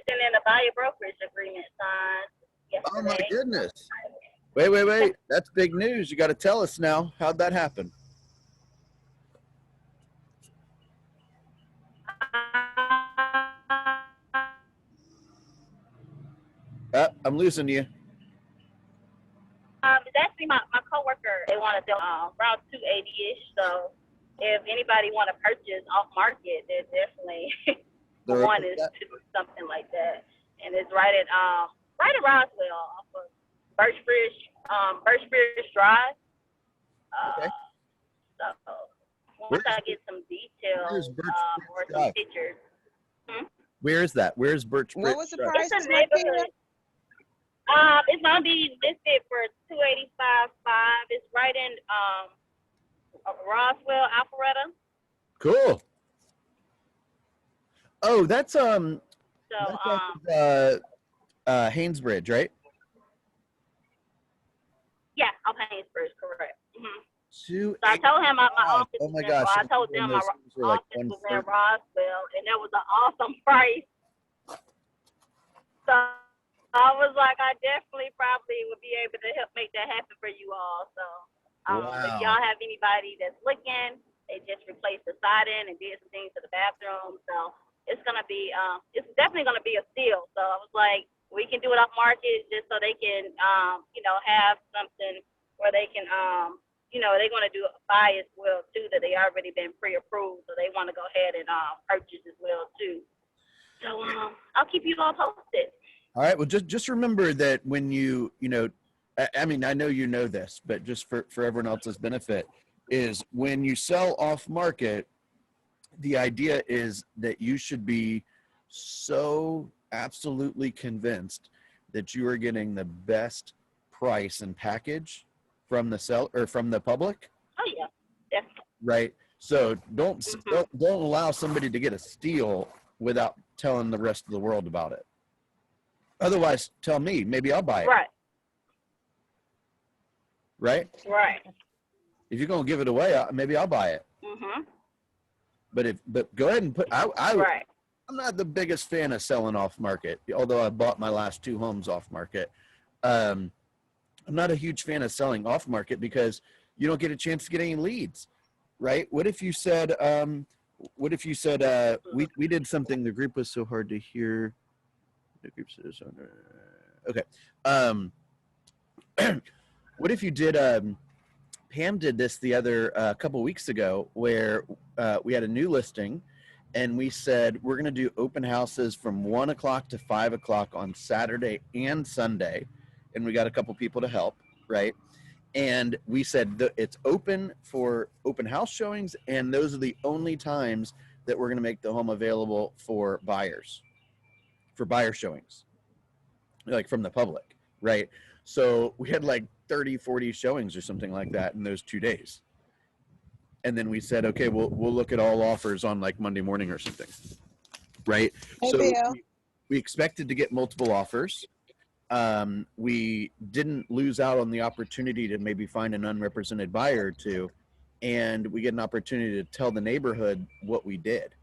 and then the buyer brokerage agreement signed Oh my yesterday. goodness. Wait. That's big news. You got to tell us now. How'd that happen? I'm losing you. It's actually my coworker. They want to sell around 280-ish. So if anybody want to purchase off market, they're definitely one is to do something like that. And it's right at Roswell off of Birchbridge Drive. Okay. So once I get some details or some pictures. Where is that? Where's Birchbridge? What was the price? It's a neighborhood. It's gonna be listed for $285,500. It's right in Roswell, Alpharetta. Cool. Oh, that's Haynesbridge, right? Yeah, off Haynesbridge, correct. Mm-hmm. So 285. I told him my office. Oh my gosh! I told them my office was in Roswell, and that was an awesome price. So I was like, I definitely probably would be able to help make that happen for you all. So if y'all have anybody that's looking, they just replaced the siding and did some things to the bathroom. So it's gonna be, it's definitely gonna be a steal. So I was like, we can do it off market just so they can, have something where they can, they're gonna do a buy as well too, that they already been pre-approved. So they want to go ahead and purchase as well too. So I'll keep you all posted. All right. Well, just remember that when I mean, I know you know this, but just for everyone else's benefit, is when you sell off market, the idea is that you should be so absolutely convinced that you are getting the best price and package from the from the public. Oh yeah, definitely. Right. So don't allow somebody to get a steal without telling the rest of the world about it. Otherwise, tell me. Maybe I'll buy it. Right. Right? Right. If you're gonna give it away, maybe I'll buy it. Mm-hmm. But go ahead and put. Right. I'm not the biggest fan of selling off market, although I bought my last 2 homes off market. I'm not a huge fan of selling off market because you don't get a chance to get any leads, right? What if you said we did something? The group was so hard to hear. The group says, okay. What if you did? Pam did this the other couple weeks ago, where we had a new listing, and we said we're going to do open houses from 1 o'clock to 5 o'clock on Saturday and Sunday, and we got a couple people to help, right? And we said it's open for open house showings, and those are the only times that we're going to make the home available for buyers, for buyer showings, like from the public, right? So we had like 30, 40 showings or something like that in those 2 days. And then we said, okay, we'll look at all offers on like Monday morning or something, right? Hey, so Bill. we expected to get multiple offers. We didn't lose out on the opportunity to maybe find an unrepresented buyer or two, and we get an opportunity to tell the neighborhood what we did,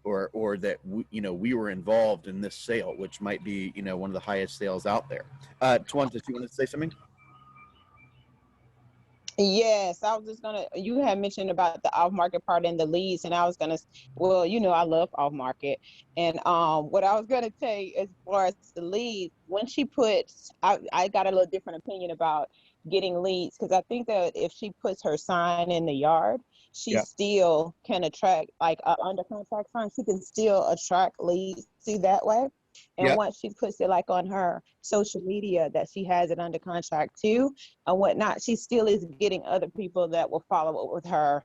or that we were involved in this sale, which might be one of the highest sales out there. Tawanda, do you want to say something? Yes, I was just you had mentioned about the off market part and the leads, and I was gonna, I love off market, and what I was gonna say as far as the leads, when she puts, I got a little different opinion about getting leads, because I think that if she puts her sign in the yard, she still can attract, like under contract sign, she can still attract leads through that way. And once she puts it like on her social media that she has it under contract too and whatnot, she still is getting other people that will follow up with her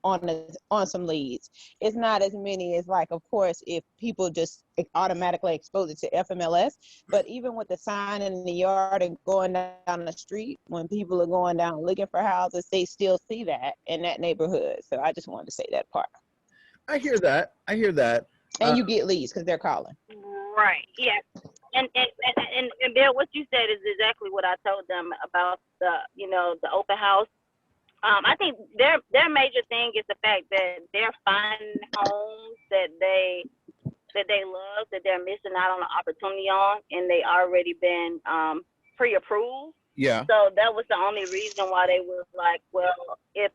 on some leads. It's not as many as, like, of course, if people just automatically expose it to FMLS, but even with the sign in the yard and going down the street, when people are going down looking for houses, they still see that in that neighborhood. So I just wanted to say that part. I hear that. And you get leads because they're calling. Right. Yeah. And Bill, what you said is exactly what I told them about the open house. I think their major thing is the fact that they're finding homes that that they love that they're missing out on the opportunity on, and they already been pre-approved. Yeah. So that was the only reason why they was like, well, if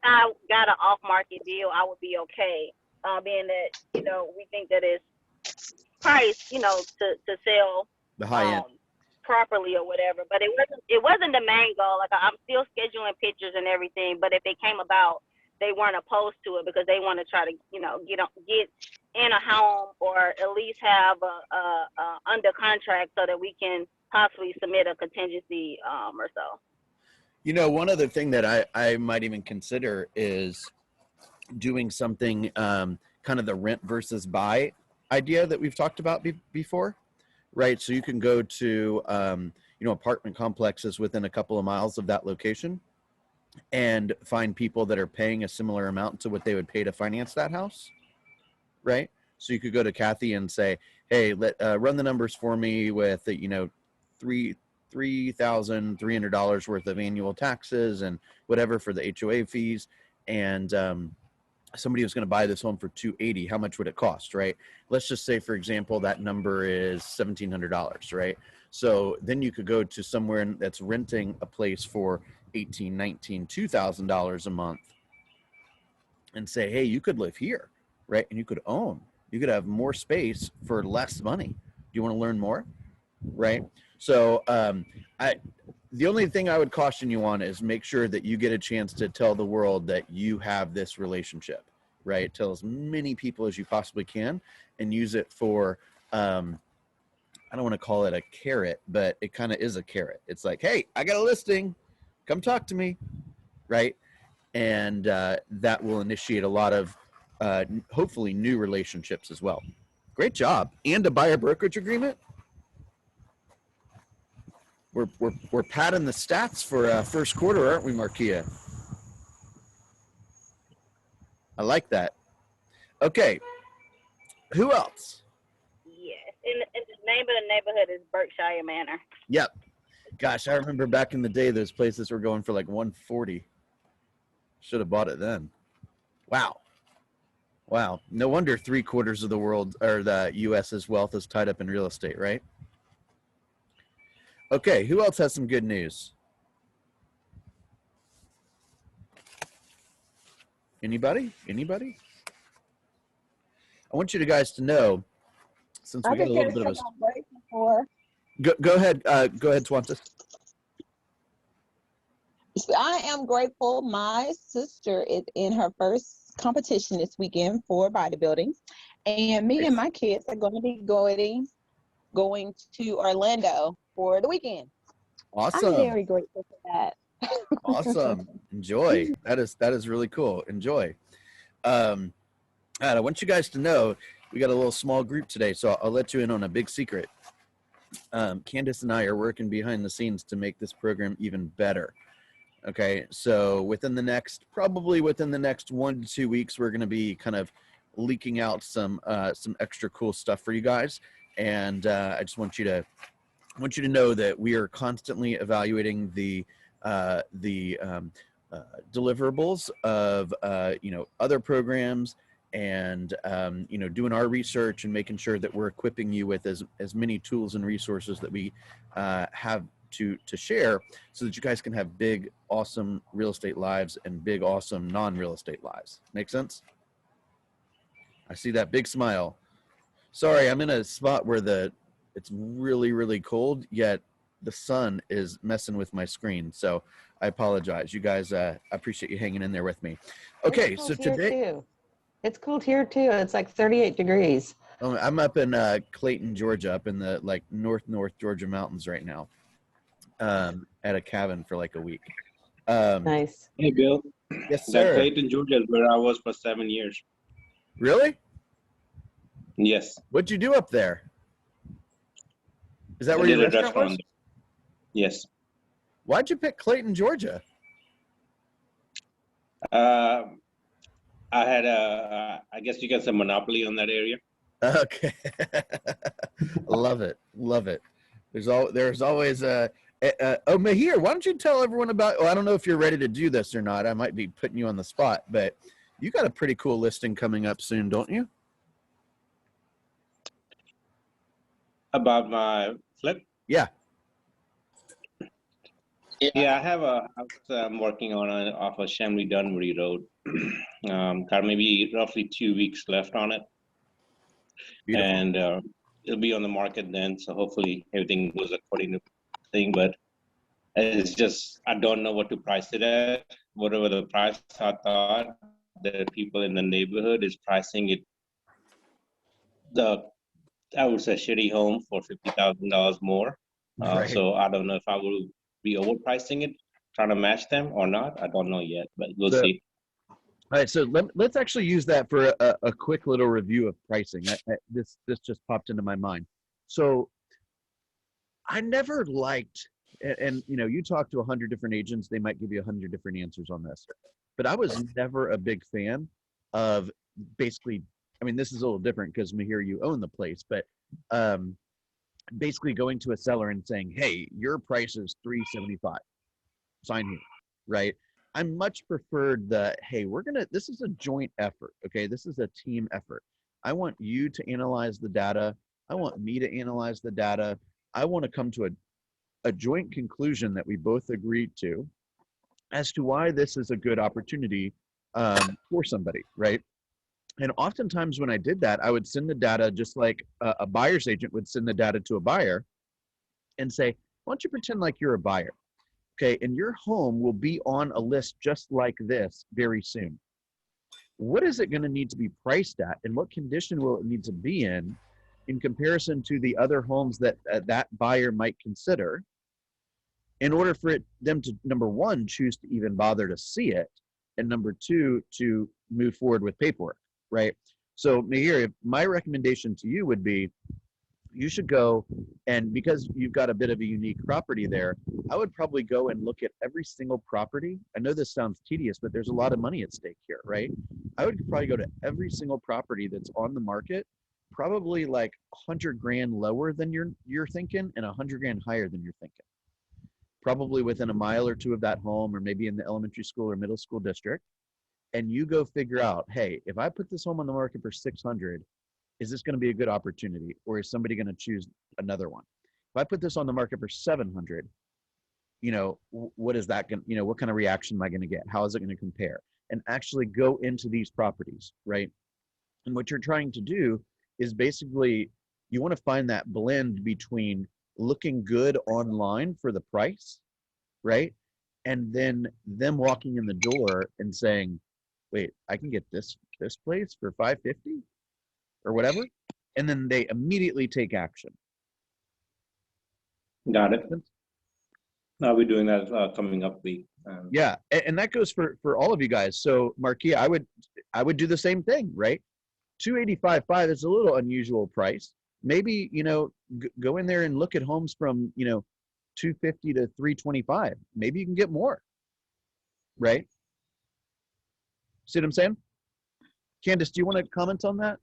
I got an off-market deal, I would be okay. Being that, you know, we think that it's priced, you know, to sell The high end. properly or whatever. But it wasn't the main goal. Like, I'm still scheduling pictures and everything, but if it came about, they weren't opposed to it because they want to try to, you know, get in a home or at least have a under contract so that we can possibly submit a contingency or so. You know, one other thing that I might even consider is doing something kind of the rent versus buy idea that we've talked about before, right? So you can go to, you know, apartment complexes within a couple of miles of that location and find people that are paying a similar amount to what they would pay to finance that house, right? So you could go to Kathy and say, hey, run the numbers for me with, you know, $3,300 worth of annual taxes and whatever for the HOA fees. And somebody was going to buy this home for $280. How much would it cost, right? Let's just say, for example, that number is $1,700, right? So then you could go to somewhere that's renting a place for $1,800, $1,900, $2,000 a month and say, hey, you could live here, right? And you could have more space for less money. Do you want to learn more? Right? So the only thing I would caution you on is make sure that you get a chance to tell the world that you have this relationship, right? Tell as many people as you possibly can and use it for, I don't want to call it a carrot, but it kind of is a carrot. It's like, hey, I got a listing. Come talk to me, right? And that will initiate a lot of hopefully new relationships as well. Great job. And a buyer brokerage agreement. We're padding the stats for first quarter, aren't we, Markia? I like that. Okay. Who else? Yes. And the name of the neighborhood is Berkshire Manor. Yep. Gosh, I remember back in the day, those places were going for like $140. Should have bought it then. Wow. No wonder 3/4 of the world or the U.S.'s wealth is tied up in real estate, right? Okay, who else has some good news? Anybody? I want you guys to know, since we got a little bit of a... Go ahead, Swantis. I am grateful. My sister is in her first competition this weekend for bodybuilding, and me and my kids are going to be going to Orlando for the weekend. Awesome. I'm very grateful for that. Awesome. Enjoy. That is really cool. Enjoy. I want you guys to know we got a little small group today, so I'll let you in on a big secret. Candace and I are working behind the scenes to make this program even better. Okay, so probably within the next 1 to 2 weeks, we're going to be kind of leaking out some extra cool stuff for you guys, and I just want you to know that we are constantly evaluating the deliverables of other programs, and doing our research and making sure that we're equipping you with as many tools and resources that we have to share, so that you guys can have big, awesome real estate lives and big, awesome non-real estate lives. Make sense? I see that big smile. Sorry, I'm in a spot where it's really, really cold, yet the sun is messing with my screen. So I apologize. You guys, I appreciate you hanging in there with me. Okay, so today... It's cold here too. It's like 38 degrees. I'm up in Clayton, Georgia, up in the like north Georgia mountains right now. At a cabin for like a week. Nice. Hey, Bill. Yes, sir. Clayton, Georgia is where I was for 7 years. Really? Yes. What'd you do up there? Is that where your restaurant was? Yes. Why'd you pick Clayton, Georgia? I had I guess you got some monopoly on that area. Okay. Love it. There's always Mahir, why don't you tell everyone about, I don't know if you're ready to do this or not. I might be putting you on the spot, but you got a pretty cool listing coming up soon, don't you? About my flip? Yeah. Yeah, I have a house I'm working on off of Shamley Dunwoody Road. Got maybe roughly 2 weeks left on it, Beautiful. and it'll be on the market then. So hopefully everything goes according to thing. But it's just I don't know what to price it at. Whatever the price I thought, the people in the neighborhood is pricing it the I would say shitty home for $50,000 more. Right. So I don't know if I will be overpricing it, trying to match them or not. I don't know yet, but we'll So, see. all right, so let's actually use that for a quick little review of pricing. This just popped into my mind. So I never liked, and you know, you talk to 100 different agents, they might give you 100 different answers on this, but I was never a big fan of basically. I mean, this is a little different because Mahir, you own the place, but basically going to a seller and saying, "Hey, your price is 375. Sign here," right? I much preferred the, "Hey, this is a joint effort, okay? This is a team effort. I want you to analyze the data. I want me to analyze the data. I want to come to a joint conclusion that we both agreed to as to why this is a good opportunity for somebody," right? And oftentimes when I did that, I would send the data just like a buyer's agent would send the data to a buyer and say, "Why don't you pretend like you're a buyer? Okay, and your home will be on a list just like this very soon. What is it going to need to be priced at, and what condition will it need to be in comparison to the other homes that that buyer might consider, in order for them to, number one, choose to even bother to see it, and number two, to move forward with paperwork, right?" So Mahir, my recommendation to you would be, you should go, and because you've got a bit of a unique property there, I would probably go and look at every single property. I know this sounds tedious, but there's a lot of money at stake here, right? I would probably go to every single property that's on the market, probably like 100 grand lower than you're thinking and 100 grand higher than you're thinking. Probably within a mile or two of that home, or maybe in the elementary school or middle school district. And you go figure out, hey, if I put this home on the market for 600, is this going to be a good opportunity, or is somebody going to choose another one? If I put this on the market for 700, you know, what is that going to, you know, what kind of reaction am I going to get? How is it going to compare? And actually go into these properties, right? And what you're trying to do is basically, you want to find that blend between looking good online for the price, right? And then them walking in the door and saying, "Wait, I can get this place for 550 or whatever," and then they immediately take action. Got it. I'll be doing that coming up week. Yeah, and that goes for all of you guys. So Marquia, I would do the same thing, right? 285.5 is a little unusual price. Maybe, you know, go in there and look at homes from, you know, 250 to 325. Maybe you can get more, right? See what I'm saying? Candace, do you want to comment on that?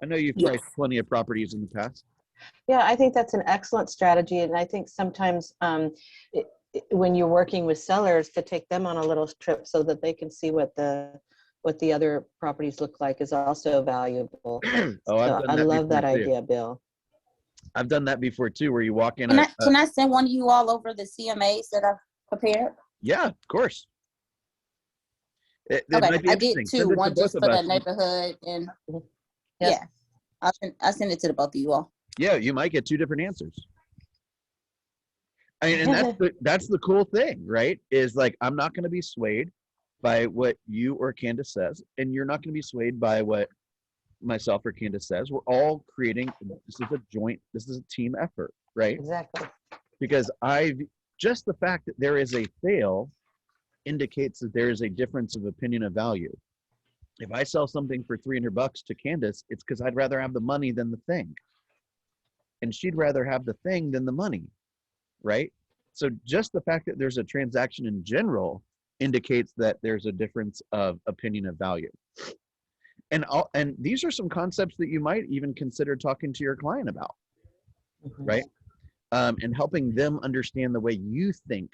I know you've priced plenty of properties in the past. Yeah, I think that's an excellent strategy. And I think sometimes when you're working with sellers, to take them on a little trip so that they can see what the other properties look like is also valuable. Oh, so I love that idea, Bill. I've done that before too, where you walk in. Can I send one of you all over the CMAs that I've prepared? Yeah, of course. Okay, I did two. One just for the neighborhood, and yeah, I'll send it to the both of you all. Yeah, you might get two different answers. I mean, and that's the cool thing, right? Is like, I'm not going to be swayed by what you or Candace says, and you're not going to be swayed by what myself or Candace says. We're all creating, this is a team effort, right? Exactly. Because just the fact that there is a sale indicates that there is a difference of opinion of value. If I sell something for $300 to Candace, it's because I'd rather have the money than the thing. And she'd rather have the thing than the money, right? So just the fact that there's a transaction in general indicates that there's a difference of opinion of value. And these are some concepts that you might even consider talking to your client about, right? And helping them understand the way you think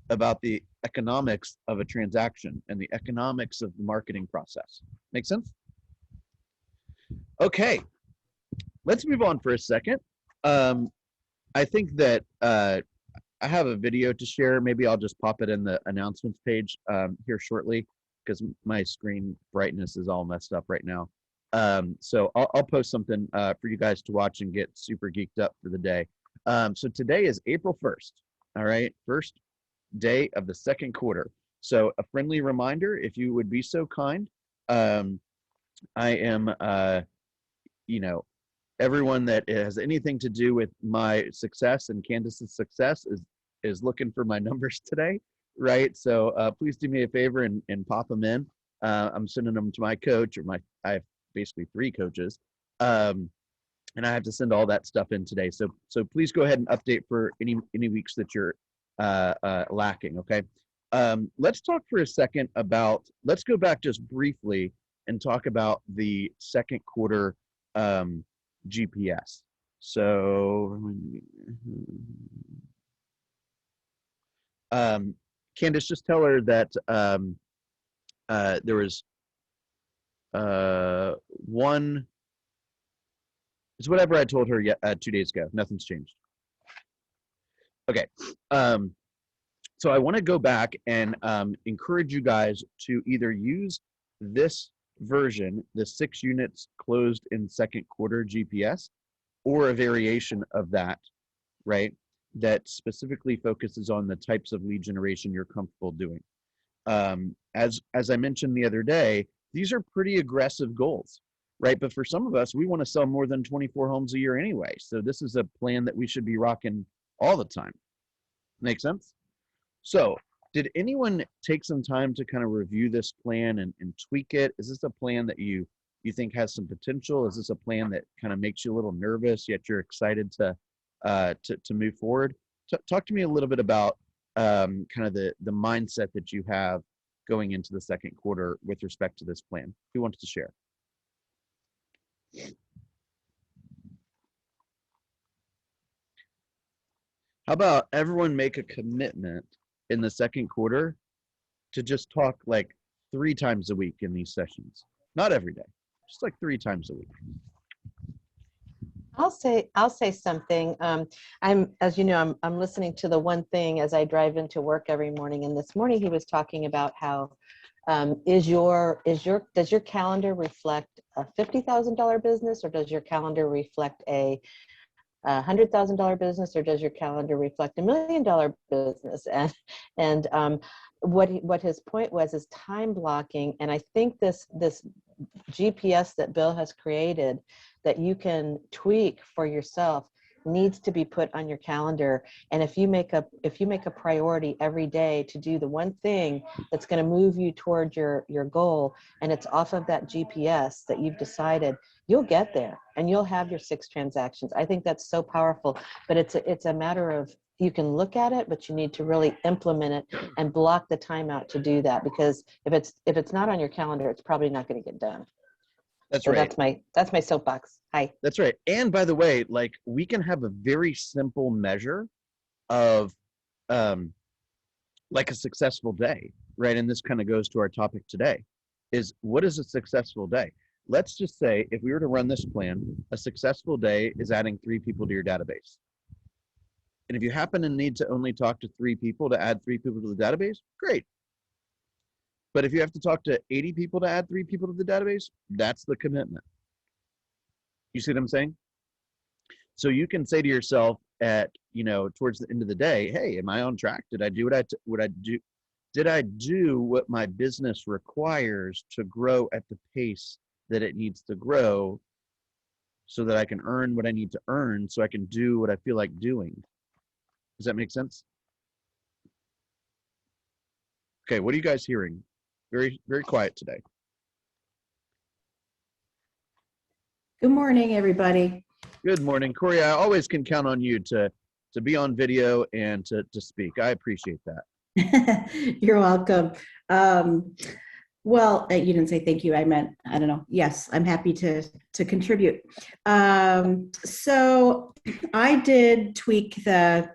about the economics of a transaction and the economics of the marketing process. Make sense? Okay, let's move on for a second. I think that I have a video to share. Maybe I'll just pop it in the announcements page here shortly because my screen brightness is all messed up right now. So I'll post something for you guys to watch and get super geeked up for the day. So today is April 1st. All right, first day of the second quarter. So a friendly reminder, if you would be so kind, I am, everyone that has anything to do with my success and Candace's success is looking for my numbers today, right? So please do me a favor and pop them in. I'm sending them to my coach, or I have basically 3 coaches, and I have to send all that stuff in today. So please go ahead and update for any weeks that you're lacking. Okay. Let's talk for a second about. Let's go back just briefly and talk about the second quarter GPS. So, Candace, just tell her that there was one. It's whatever I told her 2 days ago. Nothing's changed. Okay. So I want to go back and encourage you guys to either use this version, the 6 units closed in second quarter GPS, or a variation of that, right? That specifically focuses on the types of lead generation you're comfortable doing. As I mentioned the other day, these are pretty aggressive goals, right? But for some of us, we want to sell more than 24 homes a year anyway. So this is a plan that we should be rocking all the time. Make sense? So did anyone take some time to kind of review this plan and tweak it? Is this a plan that you think has some potential? Is this a plan that kind of makes you a little nervous, yet you're excited to move forward? Talk to me a little bit about kind of the mindset that you have going into the second quarter with respect to this plan. Who wants to share? How about everyone make a commitment in the second quarter to just talk like 3 times a week in these sessions? Not every day, just like 3 times a week. I'll say something. As you know, I'm listening to the one thing as I drive into work every morning. And this morning he was talking about how does your calendar reflect a $50,000 business, or does your calendar reflect a $100,000 business, or does your calendar reflect $1 million business? And what his point was is time blocking. And I think this GPS that Bill has created that you can tweak for yourself needs to be put on your calendar. And if you make a priority every day to do the one thing that's going to move you toward your goal, and it's off of that GPS that you've decided, you'll get there and you'll have your 6 transactions. I think that's so powerful, but it's a matter of, you can look at it, but you need to really implement it and block the time out to do that, because if it's not on your calendar, it's probably not going to get done. That's so right. That's my soapbox. Hi. That's right. And by the way, like, we can have a very simple measure of like a successful day, right? And this kind of goes to our topic today, is what is a successful day? Let's just say if we were to run this plan, a successful day is adding 3 people to your database. And if you happen to need to only talk to 3 people to add 3 people to the database, great. But if you have to talk to 80 people to add 3 people to the database, that's the commitment. You see what I'm saying? So you can say to yourself towards the end of the day, hey, am I on track? Did I do Did I do what my business requires to grow at the pace that it needs to grow, so that I can earn what I need to earn, so I can do what I feel like doing? Does that make sense? Okay, what are you guys hearing? Very, very quiet today. Good morning, everybody. Good morning, Corey. I always can count on you to be on video and to speak. I appreciate that. You're welcome. Well, you didn't say thank you. I meant, I don't know. Yes, I'm happy to contribute. So I did tweak the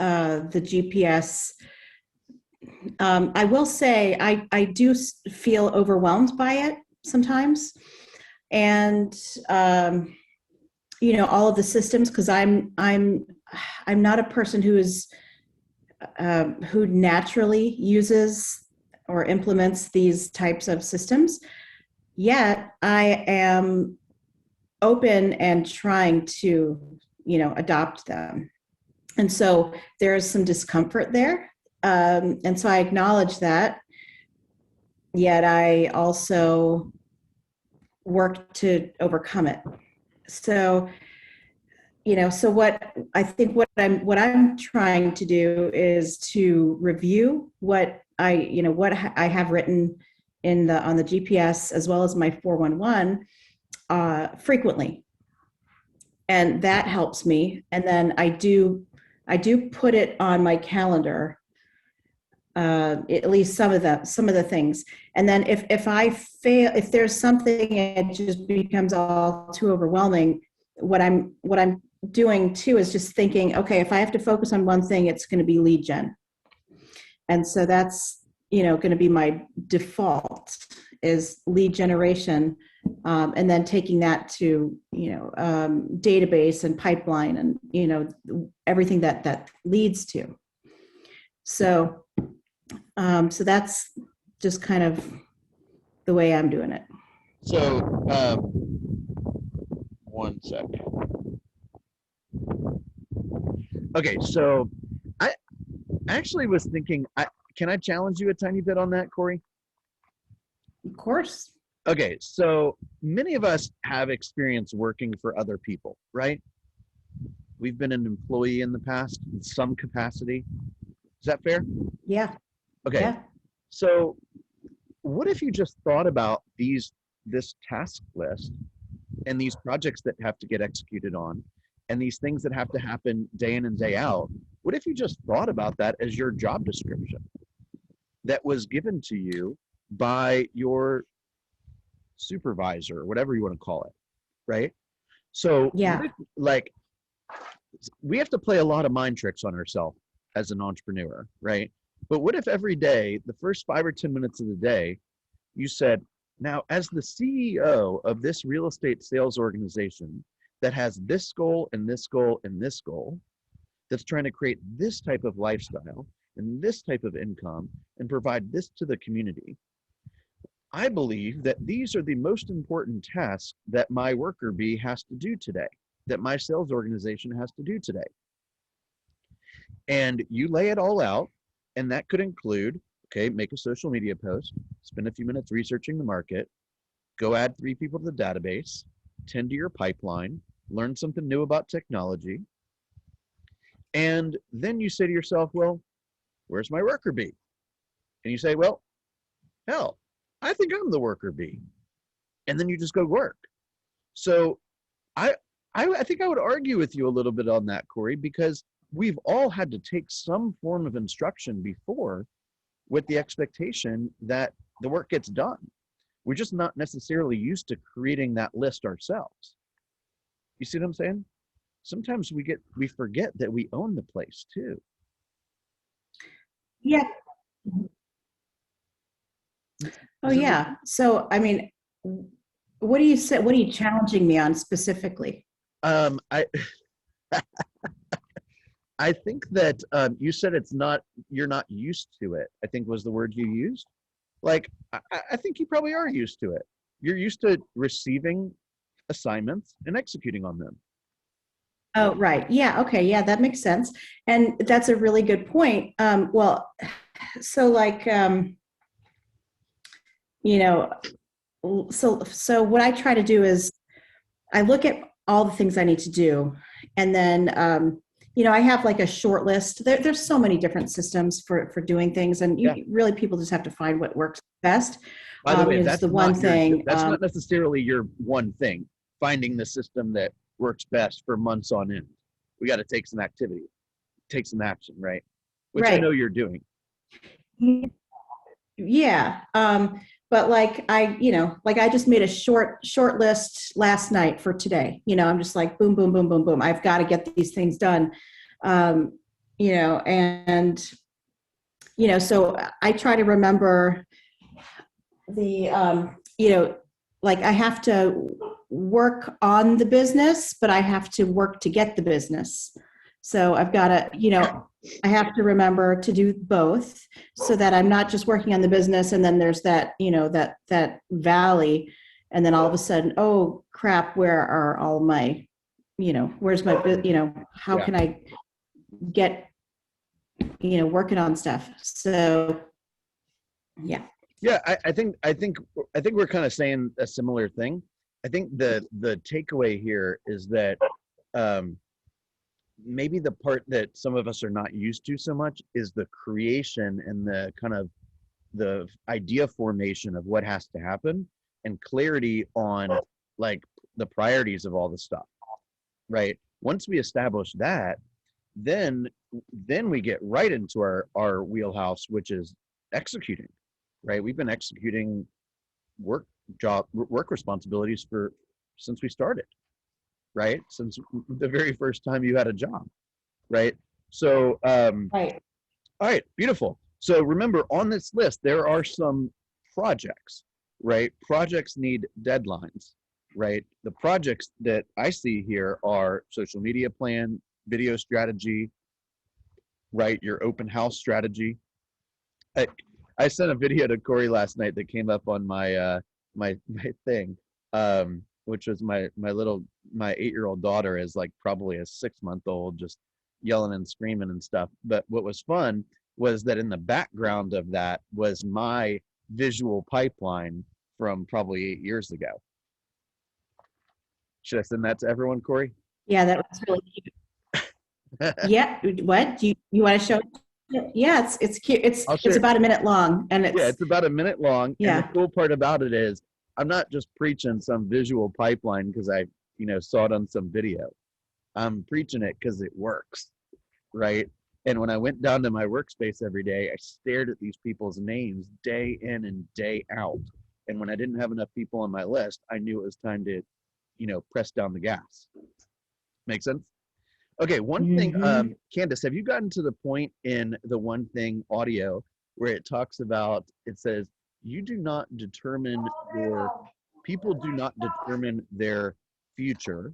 GPS. I will say I do feel overwhelmed by it sometimes. And all of the systems, because I'm not a person who naturally uses or implements these types of systems. Yet I am open and trying to, adopt them. And so there's some discomfort there. And so I acknowledge that. Yet I also work to overcome it. So, so what I'm trying to do is to review what I have written on the GPS as well as my 411 frequently. And that helps me. And then I do put it on my calendar, at least some of the things. And then if I fail, if there's something it just becomes all too overwhelming, what I'm doing too is just thinking, okay, if I have to focus on one thing, it's going to be lead gen. And so that's, going to be my default is lead generation. And then taking that to, database and pipeline and, everything that leads to. So that's just kind of the way I'm doing it. So, one sec. Okay, so I actually was thinking, can I challenge you a tiny bit on that, Corey? Of course. Okay, so many of us have experience working for other people, right? We've been an employee in the past in some capacity. Is that fair? Yeah. Okay. Yeah. So what if you just thought about this task list and these projects that have to get executed on and these things that have to happen day in and day out? What if you just thought about that as your job description that was given to you by your supervisor or whatever you want to call it, right? So yeah, we have to play a lot of mind tricks on ourselves as an entrepreneur, right? But what if every day, the first 5 or 10 minutes of the day, you said, now as the CEO of this real estate sales organization that has this goal and this goal and this goal, that's trying to create this type of lifestyle and this type of income and provide this to the community, I believe that these are the most important tasks that my worker bee has to do today, that my sales organization has to do today. And you lay it all out, and that could include, okay, make a social media post, spend a few minutes researching the market, go add 3 people to the database, tend to your pipeline, learn something new about technology. And then you say to yourself, well, where's my worker bee? And you say, well, hell, I think I'm the worker bee. And then you just go work. So I think I would argue with you a little bit on that, Corey, because we've all had to take some form of instruction before with the expectation that the work gets done. We're just not necessarily used to creating that list ourselves. You see what I'm saying? Sometimes we forget that we own the place too. Yeah. Oh yeah. So I mean, what do you say? What are you challenging me on specifically? I think that you said you're not used to it, I think was the word you used. Like, I think you probably are used to it. You're used to receiving assignments and executing on them. Oh, right. Yeah. Okay. Yeah, that makes sense. And that's a really good point. Well, so like, so what I try to do is I look at all the things I need to do. And then, I have like a short list. There's so many different systems for doing things. And really people just have to find what works best. By the way, that's the one thing. That's not necessarily your one thing, finding the system that works best for months on end. We got to take some activity, take some action, right? Which I know you're doing. Yeah. But like I just made a short list last night for today. I'm just like, boom, boom, boom, boom, boom. I've got to get these things done. And, so I try to remember the, like I have to work on the business, but I have to work to get the business. So I've got to, I have to remember to do both so that I'm not just working on the business and then there's that, that valley. And then all of a sudden, oh crap, where are all my, where's my, how can I get, working on stuff. So yeah. Yeah, I think we're kind of saying a similar thing. I think the takeaway here is that maybe the part that some of us are not used to so much is the creation and the kind of the idea formation of what has to happen and clarity on like the priorities of all the stuff, right? Once we establish that, then we get right into our wheelhouse, which is executing, right? We've been executing work responsibilities since we started, right? Since the very first time you had a job, right? So, Right. All right, beautiful. So remember, on this list, there are some projects, right? Projects need deadlines, right? The projects that I see here are social media plan, video strategy, right? Your open house strategy. I sent a video to Corey last night that came up on my my thing, which was my 8-year-old daughter is like probably a 6-month-old, just yelling and screaming and stuff. But what was fun was that in the background of that was my visual pipeline from probably 8 years ago. Should I send that to everyone, Corey? Yeah, that was really cute. Yeah, what? Do you want to show it? Yeah, it's cute. It's about a minute long, and it's about a minute long. Yeah. And the cool part about it is I'm not just preaching some visual pipeline because I, saw it on some video. I'm preaching it because it works, right? And when I went down to my workspace every day, I stared at these people's names day in and day out. And when I didn't have enough people on my list, I knew it was time to, press down the gas. Make sense? Okay, one thing, Candace, have you gotten to the point in the One Thing audio where it talks about, it says, people do not determine their future,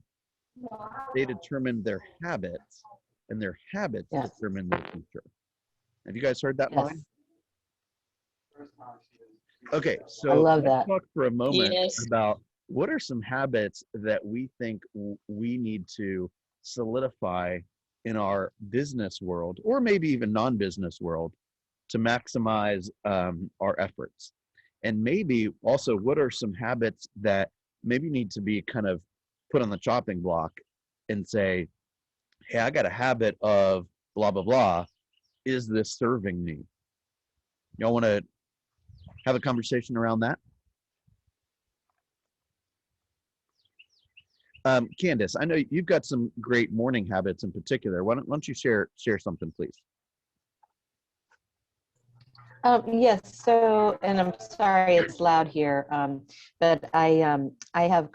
they determine their habits, and their habits determine their future. Have you guys heard that line? Okay, so I love let's that. talk for a moment Yes. about what are some habits that we think we need to solidify in our business world, or maybe even non-business world, to maximize our efforts. And maybe also, what are some habits that maybe need to be kind of put on the chopping block and say, hey, I got a habit of blah, blah, blah. Is this serving me? Y'all want to have a conversation around that? Candace, I know you've got some great morning habits in particular. Why don't you share something, please? Yes. So, and I'm sorry it's loud here, but I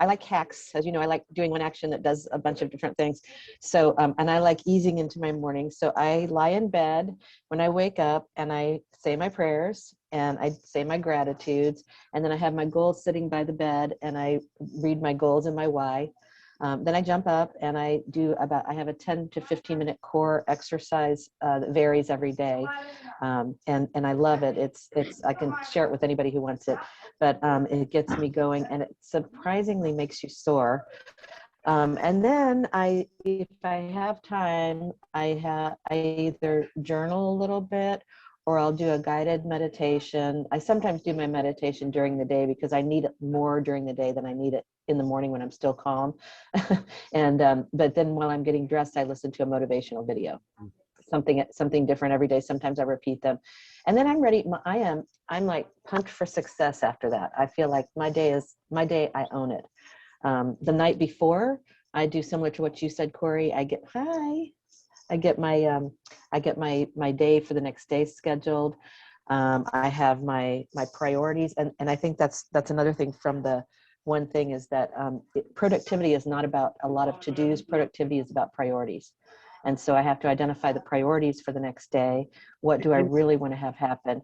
like hacks. As you know, I like doing one action that does a bunch of different things. So, and I like easing into my morning. So I lie in bed when I wake up and I say my prayers and I say my gratitudes, and then I have my goals sitting by the bed and I read my goals and my why. Then I jump up and I have a 10 to 15 minute core exercise that varies every day. And I love it. I can share it with anybody who wants it, but it gets me going and it surprisingly makes you soar. And then if I have time, I either journal a little bit or I'll do a guided meditation. I sometimes do my meditation during the day because I need it more during the day than I need it in the morning when I'm still calm. But then while I'm getting dressed, I listen to a motivational video, something different every day. Sometimes I repeat them. And then I'm ready. I'm like pumped for success after that. I feel like my day, I own it. The night before, I do similar to what you said, Corey. I get my day for the next day scheduled. I have my priorities, and I think that's another thing from the One Thing is that productivity is not about a lot of to-dos. Productivity is about priorities, and so I have to identify the priorities for the next day. What do I really want to have happen?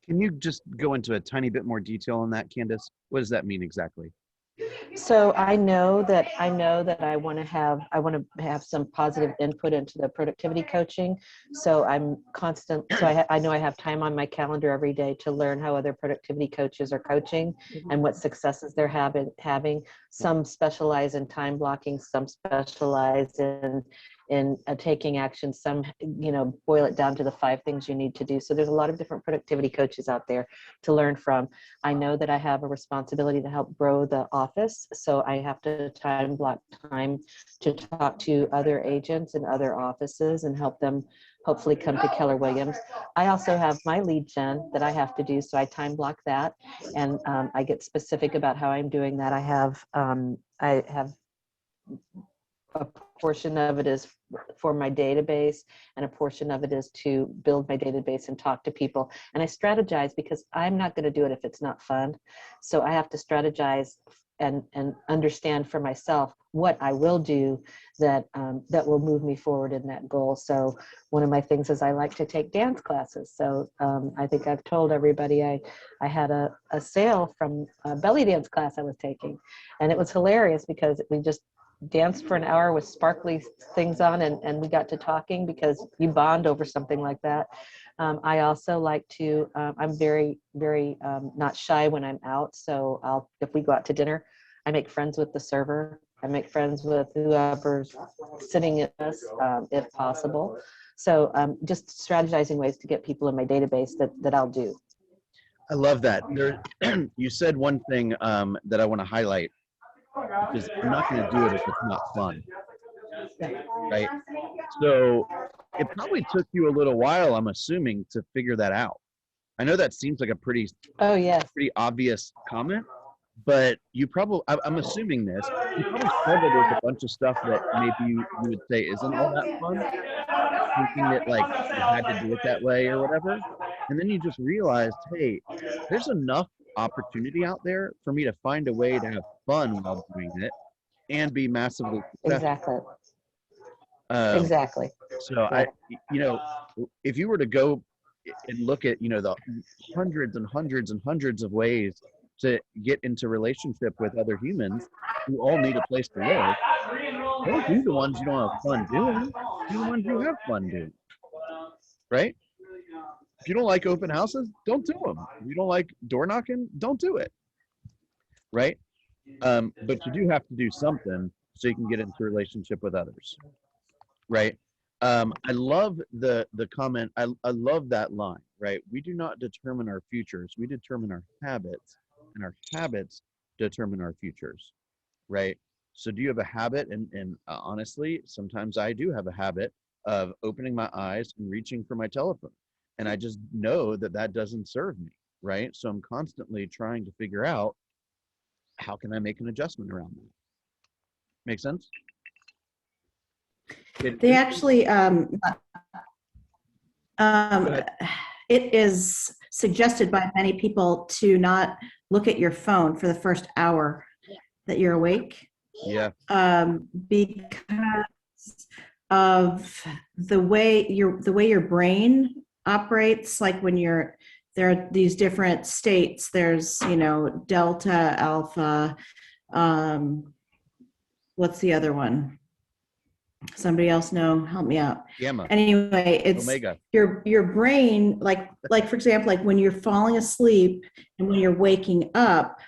Can you just go into a tiny bit more detail on that, Candace? What does that mean exactly? So I know that I want to have some positive input into the productivity coaching. So I'm constant. So I know I have time on my calendar every day to learn how other productivity coaches are coaching and what successes they're having. Some specialize in time blocking, some specialize in taking action, some boil it down to the 5 things you need to do. So there's a lot of different productivity coaches out there to learn from. I know that I have a responsibility to help grow the office, so I have to time block time to talk to other agents in other offices and help them hopefully come to Keller Williams. I also have my lead gen that I have to do, so I time block that, and I get specific about how I'm doing that. I have a portion of it is for my database, and a portion of it is to build my database and talk to people. And I strategize because I'm not going to do it if it's not fun. So I have to strategize and understand for myself what I will do that will move me forward in that goal. So one of my things is I like to take dance classes. So I think I've told everybody I had a sale from a belly dance class I was taking, and it was hilarious because we just danced for an hour with sparkly things on, and we got to talking because you bond over something like that. I also like to, I'm very, very not shy when I'm out. So if we go out to dinner, I make friends with the server. I make friends with whoever's sitting at us, if possible. So just strategizing ways to get people in my database that I'll do. I love that. You said one thing that I want to highlight, because I'm not going to do it if it's not fun, right? So it probably took you a little while, I'm assuming, to figure that out. I know that seems like a pretty obvious comment, but you probably, I'm assuming this, you probably struggled with a bunch of stuff that maybe you would say isn't all that fun, thinking that like you had to do it that way or whatever. And then you just realized, hey, there's enough opportunity out there for me to find a way to have fun while doing it and be massively successful. Exactly. So if you were to go and look at, the hundreds and hundreds and hundreds of ways to get into relationship with other humans who all need a place to live, don't do the ones you don't have fun doing. Do the ones you have fun doing, right? If you don't like open houses, don't do them. If you don't like door knocking, don't do it, right? But you do have to do something so you can get into a relationship with others, right? I love the comment. I love that line, right? We do not determine our futures. We determine our habits, and our habits determine our futures, right? So do you have a habit? And honestly, sometimes I do have a habit of opening my eyes and reaching for my telephone. And I just know that that doesn't serve me, right? So I'm constantly trying to figure out, how can I make an adjustment around that? Make sense? They actually, it is suggested by many people to not look at your phone for the first hour that you're awake. Yeah. Because of the way your brain operates, like when there are these different states. There's, delta, alpha, what's the other one? Somebody else know? Help me out. Gamma. Anyway, it's Omega. Your brain, like for example, like when you're falling asleep and when you're waking up,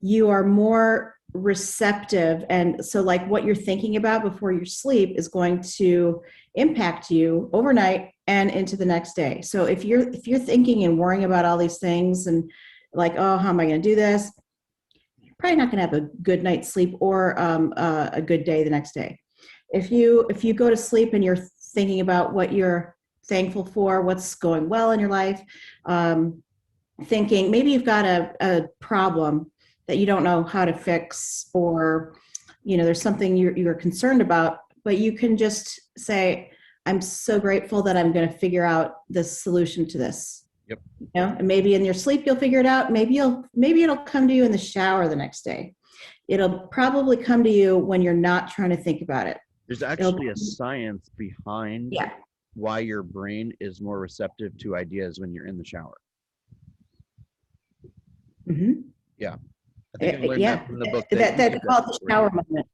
you are more receptive, and so like what you're thinking about before you sleep is going to impact you overnight and into the next day. So if you're thinking and worrying about all these things and like, oh, how am I going to do this? You're probably not going to have a good night's sleep or a good day the next day. If you go to sleep and you're thinking about what you're thankful for, what's going well in your life, thinking maybe you've got a problem that you don't know how to fix, or there's something you're concerned about, but you can just say, I'm so grateful that I'm going to figure out the solution to this. Yep. And maybe in your sleep you'll figure it out. Maybe it'll come to you in the shower the next day. It'll probably come to you when you're not trying to think about it. There's actually a science behind why your brain is more receptive to ideas when you're in the shower. Mm-hmm. Yeah. I think I learned that from the book that call it the shower moment.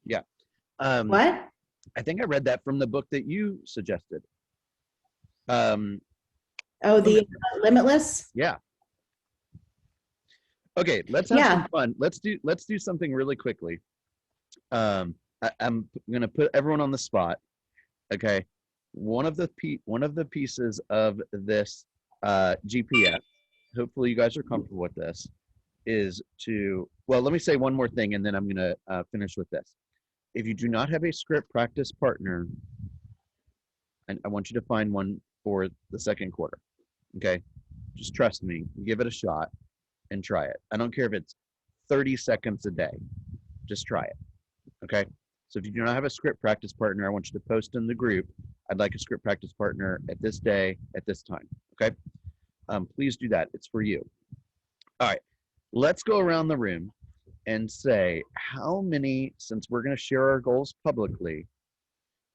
Yeah. What? I think I read that from the book that you suggested. The Limitless. Yeah. Okay, let's have some fun. Let's do something really quickly. I'm gonna put everyone on the spot. Okay, one of the pieces of this GPS. Hopefully, you guys are comfortable with this. Is to let me say one more thing, and then I'm gonna finish with this. If you do not have a script practice partner, and I want you to find one for the second quarter. Okay, just trust me. Give it a shot and try it. I don't care if it's 30 seconds a day. Just try it. Okay. So if you do not have a script practice partner, I want you to post in the group, I'd like a script practice partner at this day, at this time. Okay. Please do that. It's for you. All right. Let's go around the room and say how many, since we're going to share our goals publicly,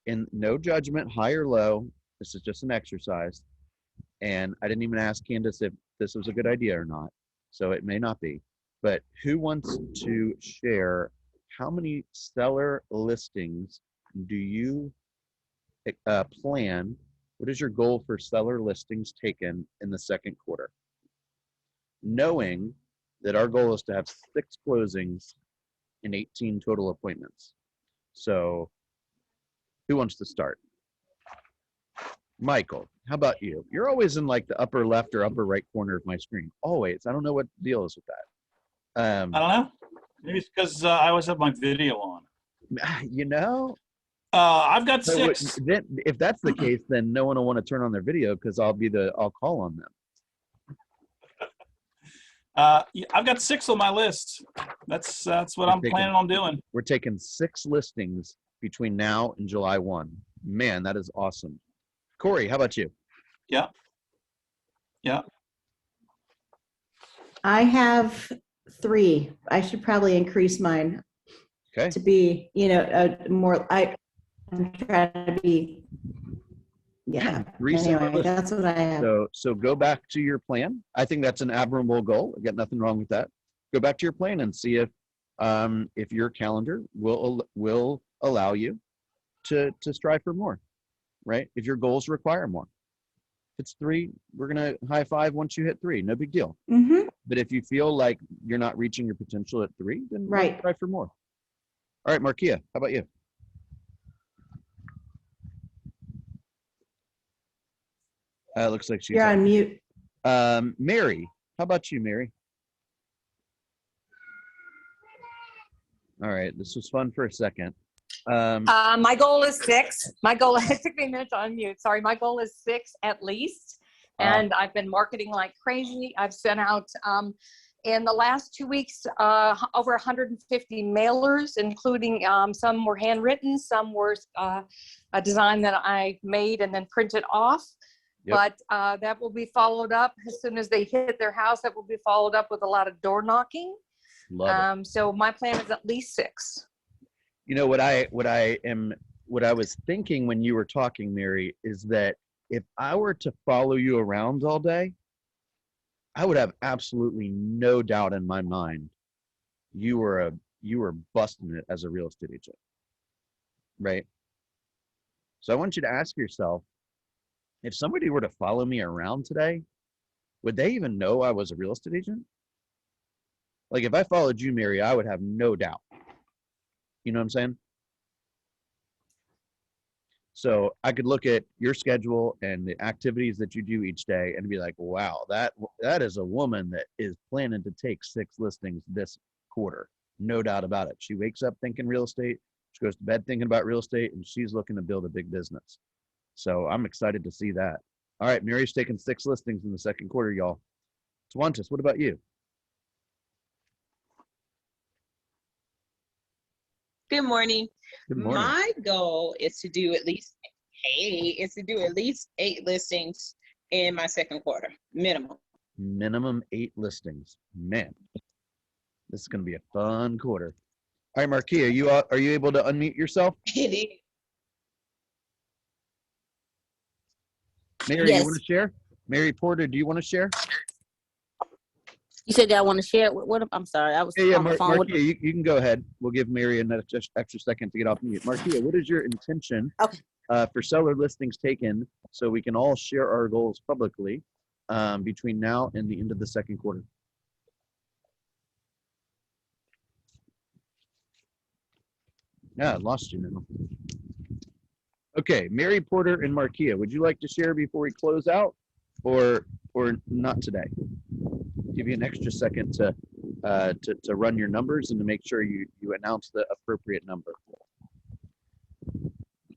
in no judgment, high or low, this is just an exercise. And I didn't even ask Candace if this was a good idea or not. So it may not be. But who wants to share how many seller listings do you plan? What is your goal for seller listings taken in the second quarter? Knowing that our goal is to have 6 closings and 18 total appointments. So who wants to start? Michael, how about you? You're always in like the upper left or upper right corner of my screen. Always. I don't know what the deal is with that. I don't know. Maybe it's because I always have my video on. You know? I've got 6. Then, if that's the case, then no one will want to turn on their video because I'll call on them. I've got 6 on my list. That's what I'm planning on doing. We're taking 6 listings between now and July 1. Man, that is awesome. Corey, how about you? Yeah. I have 3. I should probably increase mine. Okay. To be, more. I'm trying to be. Yeah. 3 anyway, that's what I have. So go back to your plan. I think that's an admirable goal. I got nothing wrong with that. Go back to your plan and see if your calendar will allow you to strive for more. Right? If your goals require more. If it's 3, we're going to high five once you hit 3. No big deal. Mm-hmm. But if you feel like you're not reaching your potential at 3, then try for more. All right, Markia, how about you? Looks like she's You're on mute. Mary, how about you, Mary? All right, this was fun for a second. My goal is 6. My goal, it took me a minute to unmute. Sorry. My goal is 6 at least. And I've been marketing like crazy. I've sent out, in the last 2 weeks, over 150 mailers, including some were handwritten, some were a design that I made and then printed off. Yep. But that will be followed up as soon as they hit their house. That will be followed up with a lot of door knocking. Love it. So my plan is at least 6. You know what I was thinking when you were talking, Mary, is that if I were to follow you around all day, I would have absolutely no doubt in my mind you were busting it as a real estate agent, right? So I want you to ask yourself, if somebody were to follow me around today, would they even know I was a real estate agent? Like if I followed you, Mary, I would have no doubt. You know what I'm saying? So I could look at your schedule and the activities that you do each day and be like, wow, that is a woman that is planning to take 6 listings this quarter. No doubt about it. She wakes up thinking real estate. She goes to bed thinking about real estate, and she's looking to build a big business. So I'm excited to see that. All right, Mary's taking 6 listings in the second quarter, y'all. Tawantis, what about you? Good morning. Good morning. My goal is to do at least 8 listings in my second quarter, minimum. Minimum 8 listings. Man, this is going to be a fun quarter. All right, Markia, are you able to unmute yourself? It is. Mary, Yes. you want to share? Mary Porter, do you want to share? You said that I want to share. What? I'm sorry, I was Yeah, on the phone. Marquia, you can go ahead. We'll give Mary an extra second to get off mute. Marquia, what is your intention for seller listings taken so we can all share our goals publicly between now and the end of the second quarter? Yeah, I lost you now. Okay, Mary, Porter, and Marquia, would you like to share before we close out, or not today? Give you an extra second to run your numbers and to make sure you announce the appropriate number.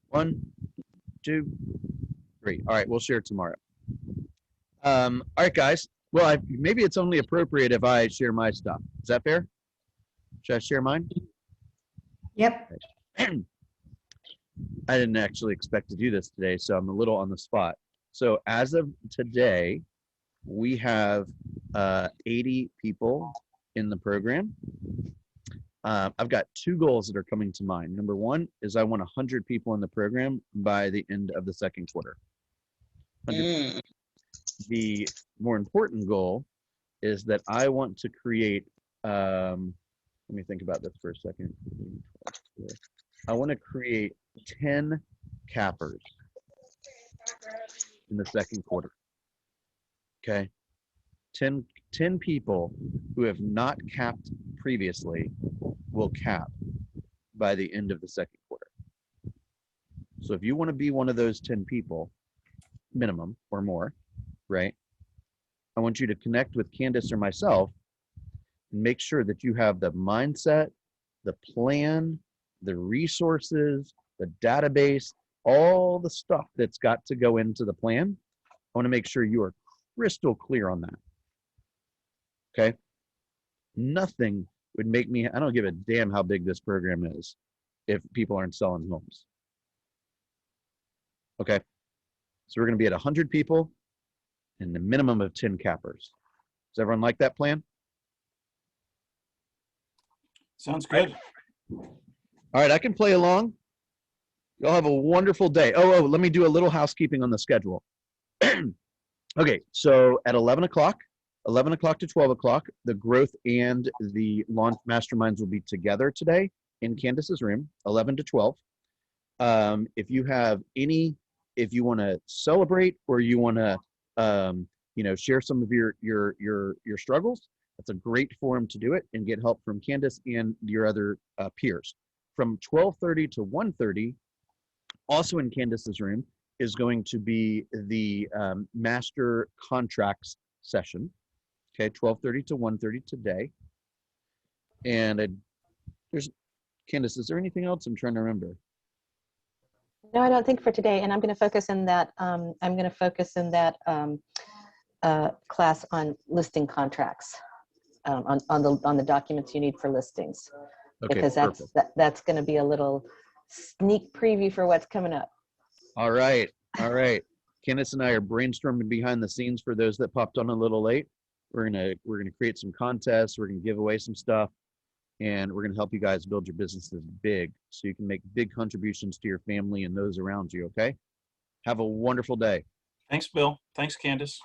1, 2, 3. All right, we'll share tomorrow. All right, guys. Well, maybe it's only appropriate if I share my stuff. Is that fair? Should I share mine? Yep. I didn't actually expect to do this today, so I'm a little on the spot. So as of today, we have 80 people in the program. I've got 2 goals that are coming to mind. Number 1 is I want 100 people in the program by the end of the second quarter. The more important goal is that I want to create, let me think about this for a second. I want to create 10 cappers in the second quarter. Okay. 10 people who have not capped previously will cap by the end of the second quarter. So if you want to be one of those 10 people, minimum or more, right? I want you to connect with Candace or myself and make sure that you have the mindset, the plan, the resources, the database, all the stuff that's got to go into the plan. I want to make sure you are crystal clear on that. Okay? Nothing would make me, I don't give a damn how big this program is if people aren't selling homes. Okay? So we're going to be at 100 people and the minimum of 10 cappers. Does everyone like that plan? Sounds good. All right, I can play along. Y'all have a wonderful day. Oh, let me do a little housekeeping on the schedule. Okay, so at 11 o'clock to 12 o'clock, the growth and the launch masterminds will be together today in Candace's room, 11 to 12. If you want to celebrate or you want to, share some of your struggles, that's a great forum to do it and get help from Candace and your other peers. From 12:30 to 1:30, also in Candace's room, is going to be the master contracts session. Okay, 12:30 to 1:30 today. And there's Candace, is there anything else I'm trying to remember? No, I don't think for today. And I'm going to focus in that. Class on listing contracts, on the documents you need for listings, Okay, because that's going to be a little sneak preview for what's coming up. All right. Candace and I are brainstorming behind the scenes for those that popped on a little late. We're gonna create some contests. We're gonna give away some stuff, and we're gonna help you guys build your businesses big, so you can make big contributions to your family and those around you. Okay. Have a wonderful day. Thanks, Bill. Thanks, Candace.